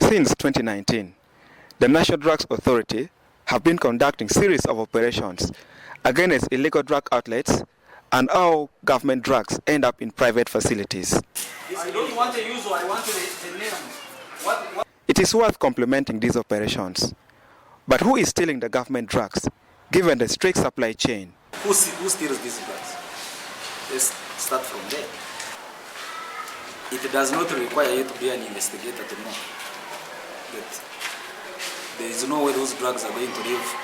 Since 2019, the National Drugs Authority have been conducting series of operations against illegal drug outlets and how government drugs end up in private facilities. I don't want the user, I want the name. What? It is worth complementing these operations. But who is stealing the government drugs, given the strict supply chain? Who steals these drugs? Let's start from there. It does not require you to be an investigator to know that there is no way those drugs are going to leave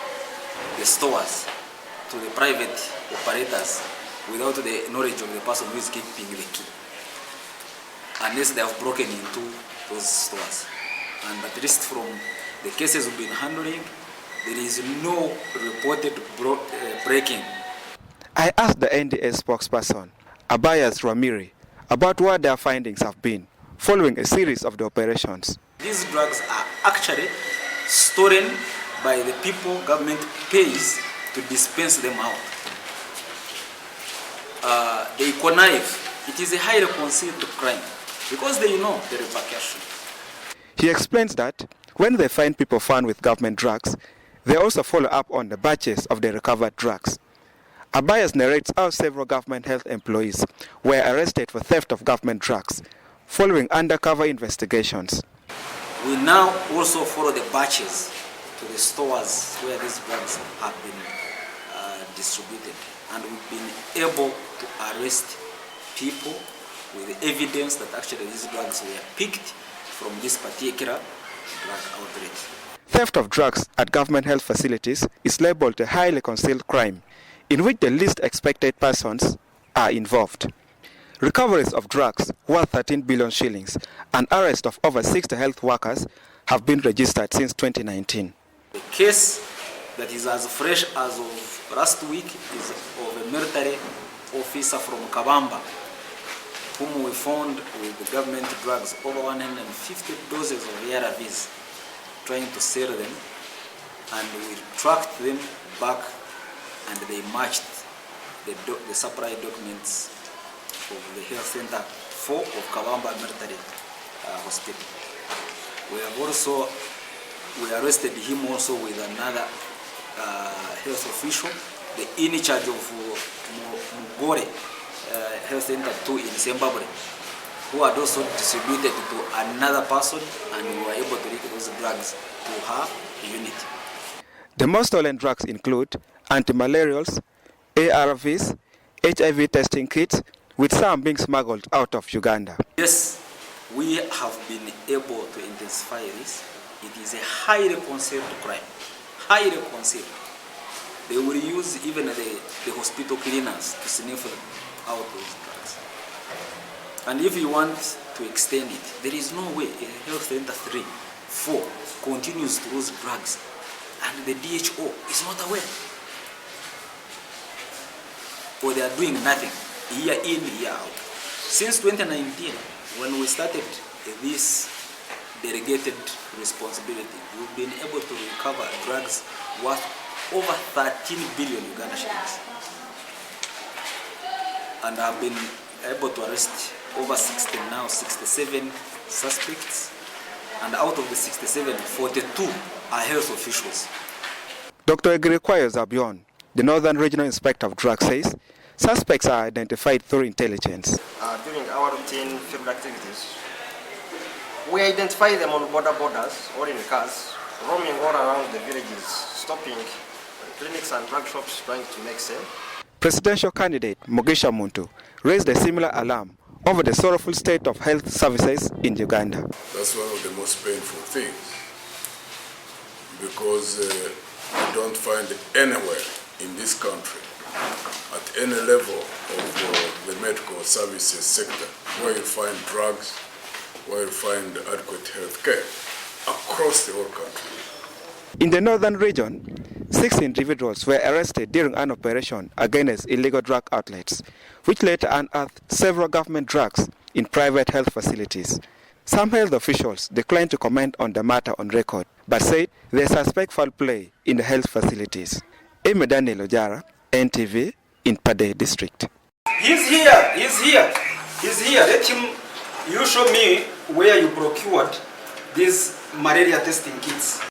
the stores to the private operators without the knowledge of the person who is keeping the key, unless they have broken into those stores. And at least from the cases we've been handling, there is no reported breaking. I asked the NDA spokesperson, Abayas Ramiri, about what their findings have been following a series of the operations. These drugs are actually stolen by the people government pays to dispense them out. They connive. It is a highly concealed crime because they know the repercussion. He explains that when they find people found with government drugs, they also follow up on the batches of the recovered drugs. Abayas narrates how several government health employees were arrested for theft of government drugs following undercover investigations. We now also follow the batches to the stores where these drugs have been distributed, and we've been able to arrest people with evidence that actually these drugs were picked from this particular drug outlet. Theft of drugs at government health facilities is labeled a highly concealed crime in which the least expected persons are involved. Recoveries of drugs worth 13 billion shillings and arrest of over 60 health workers have been registered since 2019. The case that is as fresh as of last week is of a military officer from Kabamba, whom we found with the government drugs, over 150 doses of ARVs, trying to sell them, and we tracked them back and they matched the supply documents of the health center 4 of Kabamba Military Hospital. We arrested him also with another health official, the in charge of Mugore Health Center 2 in Zimbabwe, who had also distributed to another person, and we were able to link those drugs to her unit. The most stolen drugs include antimalarials, ARVs, HIV testing kits, with some being smuggled out of Uganda. Yes, we have been able to intensify this. It is a highly concealed crime, highly concealed. They will use even the hospital cleaners to sniff out those drugs. And if you want to extend it, there is no way a health center 3, 4 continues to use drugs and the DHO is not aware. Or they are doing nothing, year in, year out. Since 2019, when we started this delegated responsibility, we've been able to recover drugs worth over 13 billion Uganda shillings. And I've been able to arrest over 67 suspects. And out of the 67, 42 are health officials. Dr. Egirikwayo Zabion, the Northern Regional Inspector of Drugs, says suspects are identified through intelligence. During our routine field activities, we identify them on borders or in cars, roaming all around the villages, stopping clinics and drug shops trying to make sale. Presidential candidate Mugisha Muntu raised a similar alarm over the sorrowful state of health services in Uganda. That's one of the most painful things, because you don't find anywhere in this country at any level of the medical services sector where you find drugs, where you find adequate health care across the whole country. In the northern region, 6 individuals were arrested during an operation against illegal drug outlets, which later unearthed several government drugs in private health facilities. Some health officials declined to comment on the matter on record, but said they suspect foul play in the health facilities. EMMY DANIEL OJARA, NTV, in Pade District. He's here. Let him, you show me where you procured these malaria testing kits.